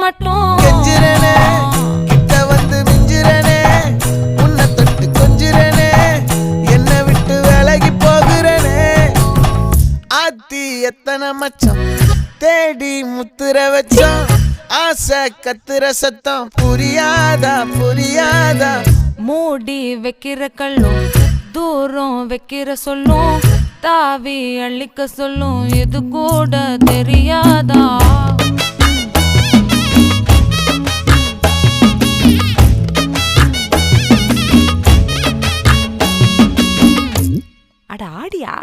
மாட்டோம். கெஞ்சிரனே கிட்ட வந்து மிஞ்சிரனே உன்னை தொட்டு கொஞ்சிரனே என்ன விட்டு விலகி போகிறனே. ஆத்தி எத்தனை மச்சம் தேடி முத்துற வச்சோம் ஆசை கத்துற சத்தம் புரியாதா புரியாதா. மூடி வைக்கிற கல்லும் தூரம் வைக்கிற சொல்லும் தாவி அள்ளிக்க சொல்லும் இது கூட தெரியாதா. அட ஆடியா.